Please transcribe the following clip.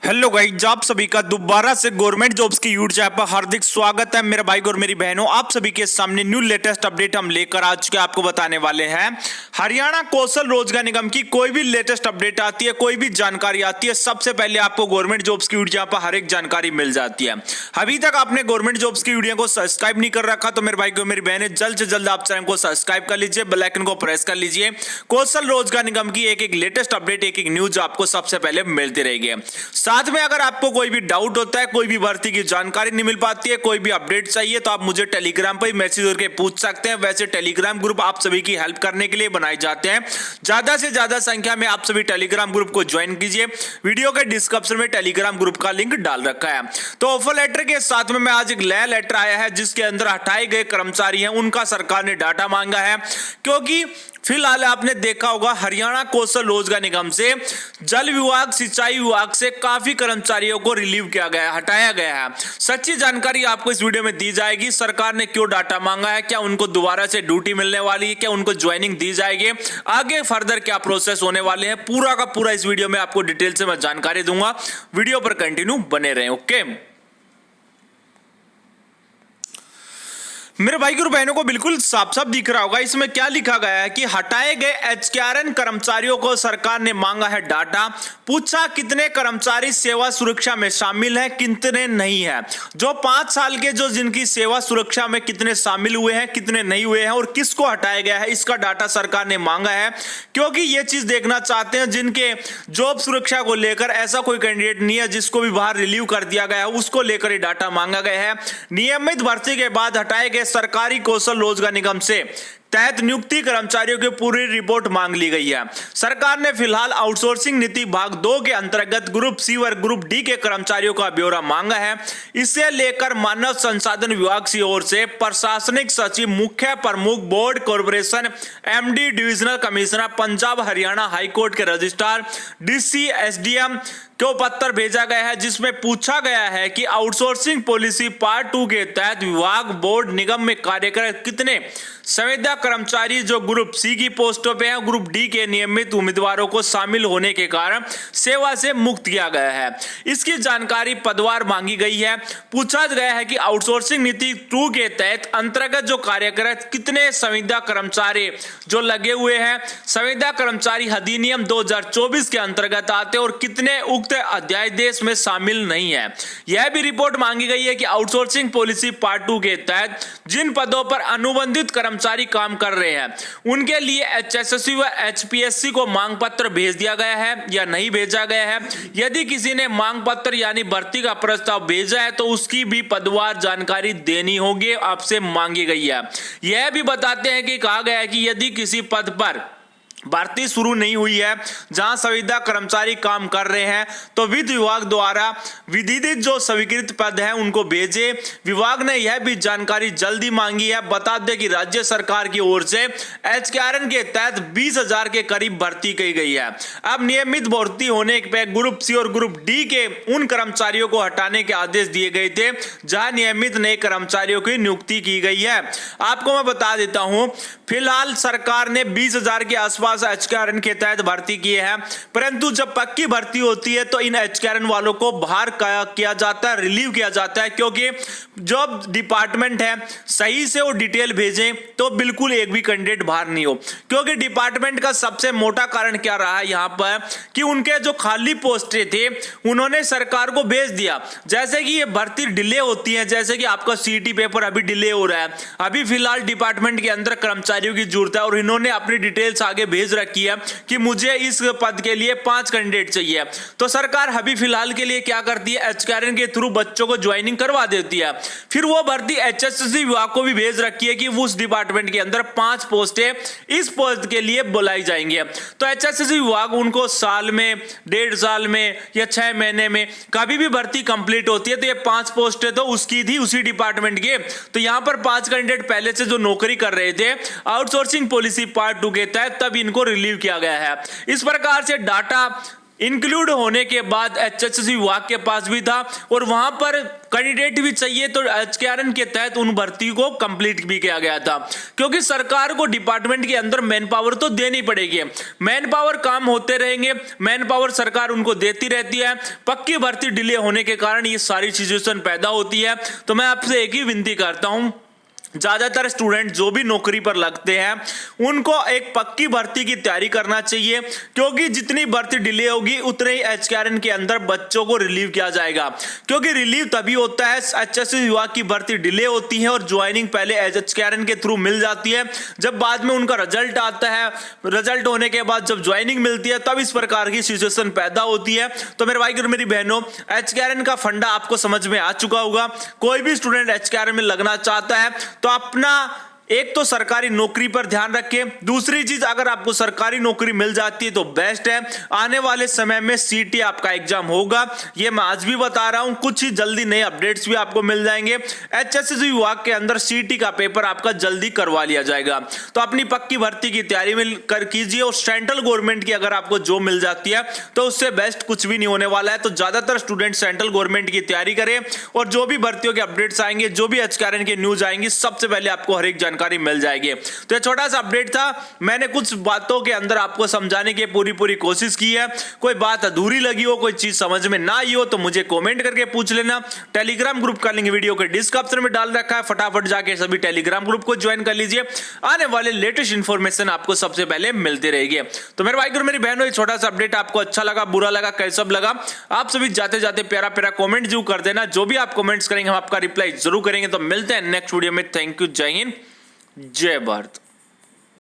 Hello guys, आप सभी का दोबारा से गवर्नमेंट जॉब्स की यूट्यूब चैनल पर हार्दिक स्वागत है। मेरे भाई और मेरी बहनों, आप सभी के सामने न्यू लेटेस्ट अपडेट हम लेकर आ चुके आपको बताने वाले हैं। हरियाणा कौशल रोजगार निगम की कोई भी लेटेस्ट अपडेट आती है, कोई भी जानकारी आती है, सबसे पहले आपको गवर्नमेंट जॉब्स की यूट्यूब चैनल पर हर एक जानकारी मिल जाती है। अभी तक आपने गवर्नमेंट जॉब्स की वीडियो को सब्सक्राइब नहीं कर रखा तो मेरे भाई और मेरी बहनें जल्द से जल्द आप चैनल को सब्सक्राइब कर लीजिए, बेल आइकन को प्रेस कर लीजिए। कौशल रोजगार निगम की एक एक लेटेस्ट अपडेट, एक एक न्यूज आपको सबसे पहले मिलती रहेगी। साथ में अगर आपको कोई भी डाउट होता है, कोई भी भर्ती की जानकारी नहीं मिल पाती है, कोई भी अपडेट चाहिए तो आप मुझे टेलीग्राम पर मैसेज करके पूछ सकते हैं। वैसे टेलीग्राम ग्रुप आप सभी की हेल्प करने के लिए बनाए जाते हैं। ज्यादा से ज्यादा संख्या में आप सभी टेलीग्राम ग्रुप को ज्वाइन कीजिए। वीडियो के डिस्क्रिप्शन में टेलीग्राम ग्रुप का लिंक डाल रखा है। तो ऑफर लेटर के साथ में आज एक नया लेटर आया है जिसके अंदर हटाए गए कर्मचारी हैं उनका सरकार ने डाटा मांगा है, क्योंकि फिलहाल आपने देखा होगा हरियाणा कौशल रोजगार निगम से जल विभाग, सिंचाई विभाग से काफी कर्मचारियों को रिलीव किया गया, हटाया गया है। सच्ची जानकारी आपको इस वीडियो में दी जाएगी। सरकार ने क्यों डाटा मांगा है, क्या उनको दोबारा से ड्यूटी मिलने वाली है, क्या उनको ज्वाइनिंग दी जाएगी, आगे फर्दर क्या प्रोसेस होने वाले हैं, पूरा का पूरा इस वीडियो में आपको डिटेल से मैं जानकारी दूंगा। वीडियो पर कंटिन्यू बने रहें। ओके मेरे भाई और बहनों को बिल्कुल साफ साफ दिख रहा होगा इसमें क्या लिखा गया है कि हटाए गए एचकेआरएन कर्मचारियों को सरकार ने मांगा है डाटा। पूछा कितने कर्मचारी सेवा सुरक्षा में शामिल हैं, कितने नहीं है। जो 5 साल के जो जिनकी सेवा सुरक्षा में कितने शामिल हुए हैं, कितने नहीं हुए हैं और किसको हटाया गया है, इसका डाटा सरकार ने मांगा है। क्योंकि ये चीज देखना चाहते हैं जिनके जॉब सुरक्षा को लेकर ऐसा कोई कैंडिडेट नहीं है जिसको भी बाहर रिलीव कर दिया गया है, उसको लेकर ये डाटा मांगा गया है। नियमित भर्ती के बाद हटाए गए सरकारी कौशल रोजगार निगम से तहत नियुक्ति कर्मचारियों की पूरी रिपोर्ट मांग ली गई है। सरकार ने फिलहाल आउटसोर्सिंग नीति भाग 2 के अंतर्गत ग्रुप सी और ग्रुप डी के कर्मचारियों का ब्यौरा मांगा है। इसे लेकर मानव संसाधन विभाग की ओर से प्रशासनिक सचिव, मुख्य प्रमुख, board, corporation MD, divisional commissioner, Punjab Haryana high court के रजिस्ट्रार, डीसी, एसडीएम को पत्र भेजा गया है जिसमें पूछा गया है कि आउटसोर्सिंग पॉलिसी पार्ट 2 के तहत विभाग, बोर्ड, निगम में कार्यरत कितने संविदा कर्मचारी जो ग्रुप सी की पोस्टों पे हैं, ग्रुप डी के नियमित उम्मीदवारों को शामिल होने के कारण सेवा से मुक्त किया गया है। इसकी जानकारी पदवार मांगी गई है। पूछा गया है कि आउटसोर्सिंग नीति 2 के तहत अंतर्गत जो कार्यरत कितने संविदा कर्मचारी जो लगे हुए हैं, संविदा कर्मचारी अधिनियम 2024 के अंतर्गत आते और कितने उक्त अध्यादेश में शामिल नहीं है। यह भी रिपोर्ट मांगी गई है कि आउटसोर्सिंग पॉलिसी पार्ट 2 के तहत जिन पदों पर अनुबंधित कर्मचारी काम कर रहे हैं उनके लिए एचएसएससी व एचपीएससी को मांग पत्र भेज दिया गया है या नहीं भेजा गया है। यदि किसी ने मांग पत्र यानी भर्ती का प्रस्ताव भेजा है तो उसकी भी पदवार जानकारी देनी होगी, आपसे मांगी गई है। यह भी बताते हैं कि कहा गया है कि यदि किसी पद पर भर्ती शुरू नहीं हुई है जहां संविदा कर्मचारी काम कर रहे हैं तो वित्त विभाग द्वारा विधित जो स्वीकृत पद हैं उनको भेजे। विभाग ने यह भी जानकारी जल्दी मांगी है। बता दें कि राज्य सरकार की ओर से एचकेआरएन के तहत 20,000 के करीब भर्ती की गई है। अब नियमित भर्ती होने पर ग्रुप सी और ग्रुप डी के उन कर्मचारियों को हटाने के आदेश दिए गए थे जहां नियमित नए कर्मचारियों की नियुक्ति की गई है। आपको मैं बता देता हूं, फिलहाल सरकार ने 20,000 के आसपास एचकेआरएन के तहत भर्ती किए हैं, परंतु जब पक्की भर्ती होती है तो इन एचकेआरएन वालों को बाहर किया जाता है, रिलीव किया जाता है। क्योंकि जो डिपार्टमेंट है सही से वो डिटेल भेजें तो बिल्कुल एक भी कैंडिडेट बाहर नहीं हो। क्योंकि डिपार्टमेंट का सबसे मोटा कारण क्या रहा है यहां पर कि उनके जो खाली पोस्टें थे उन्होंने सरकार को भेज दिया। जैसे कि ये भर्ती डिले होती है, जैसे कि आपका सीटी पेपर अभी डिले हो रहा है, अभी फिलहाल डिपार्टमेंट के अंदर कर्मचारियों की जरूरत है और इन्होंने अपनी डिटेल्स आगे भेज रखी है कि मुझे इस पद के लिए 5 कैंडिडेट चाहिए। तो सरकार अभी फिलहाल के लिए क्या करती है, एचकेआरएन के थ्रू बच्चों को ज्वाइनिंग करवा देती है। फिर वो भर्ती एचएसएससी विभाग को भी भेज रखी है कि उस डिपार्टमेंट के अंदर 5 पोस्टें इस पद के लिए बुलाई जाएंगी। तो एचएसएससी विभाग उनको साल में, 1.5 साल में या 6 महीने में कभी भी भर्ती कंप्लीट होती है तो ये 5 पोस्टें तो उसकी थी, उसी डिपार्टमेंट की। तो यहां पर 5 कैंडिडेट पहले से जो नौकरी कर रहे थे आउटसोर्सिंग पॉलिसी पार्ट 2 के तहत तब इनको रिलीव किया गया है। इस प्रकार से डाटा इंक्लूड होने के बाद एचएससी विभाग के पास भी था और वहां पर कैंडिडेट भी चाहिए, तो एचकेआरएन के तहत उन भर्ती को कंप्लीट भी किया गया था, क्योंकि सरकार को डिपार्टमेंट के अंदर मैन पावर तो देनी पड़ेगी। मैन पावर काम होते रहेंगे, मैन पावर सरकार उनको देती रहती है, पक्की भर्ती डिले होने के कारण ये सारी सिचुएशन पैदा होती है। तो मैं आपसे एक ही विनती करता हूं, ज्यादातर स्टूडेंट जो भी नौकरी पर लगते हैं उनको एक पक्की भर्ती की तैयारी करना चाहिए, क्योंकि जितनी भर्ती डिले होगी उतने ही एचकेआरएन के अंदर बच्चों को रिलीव किया जाएगा, क्योंकि रिलीव तभी होता है, एचएससी विभाग की भर्ती डिले होती है और ज्वाइनिंग पहले एचकेआरएन के थ्रू मिल जाती है, जब बाद में उनका रिजल्ट आता है, रिजल्ट होने के बाद जब ज्वाइनिंग मिलती है तब इस प्रकार की सिचुएशन पैदा होती है। तो मेरे भाई और मेरी बहनों, एचकेआरएन का फंडा आपको समझ में आ चुका होगा। कोई भी स्टूडेंट एचकेआरएन में लगना चाहता है तो अपना एक तो सरकारी नौकरी पर ध्यान रखें, दूसरी चीज अगर आपको सरकारी नौकरी मिल जाती है तो बेस्ट है। आने वाले समय में सीटी आपका एग्जाम होगा, ये मैं आज भी बता रहा हूं, कुछ ही जल्दी नए अपडेट्स भी आपको मिल जाएंगे। एचएससी विभाग के अंदर सीटी का पेपर आपका जल्दी करवा लिया जाएगा, तो अपनी पक्की भर्ती की तैयारी में कर कीजिए। और सेंट्रल गवर्नमेंट की अगर आपको जॉब मिल जाती है तो उससे बेस्ट कुछ भी नहीं होने वाला है। तो ज्यादातर स्टूडेंट सेंट्रल गवर्नमेंट की तैयारी करें और जो भी भर्तियों के अपडेट्स आएंगे, जो भी एचकेआरएन की न्यूज आएंगी, सबसे पहले आपको हर एक जानकारी मिल जाएगी। तो ये छोटा सा अपडेट था, मैंने कुछ बातों के अंदर आपको समझाने की पूरी कोशिश की है। कोई बात अधूरी लगी हो, कोई चीज समझ में ना आई हो तो मुझे कमेंट करके पूछ लेना। टेलीग्राम ग्रुप का लिंक वीडियो के डिस्क्रिप्शन में डाल रखा है, फटाफट जाके सभी टेलीग्राम ग्रुप को ज्वाइन कर लीजिए, आने वाले लेटेस्ट इंफॉर्मेशन आपको सबसे पहले मिलती रहेगी। तो मेरे भाई और मेरी बहनों, ये छोटा सा अपडेट आपको अच्छा लगा, बुरा लगा, कैसा लगा, आप सभी जाते जाते प्यारा कमेंट जरूर कर देना। जो भी आप कमेंट्स करेंगे हम आपका रिप्लाई जरूर करेंगे। तो मिलते हैं नेक्स्ट वीडियो में। थैंक यू, जय हिंद, जय भारत।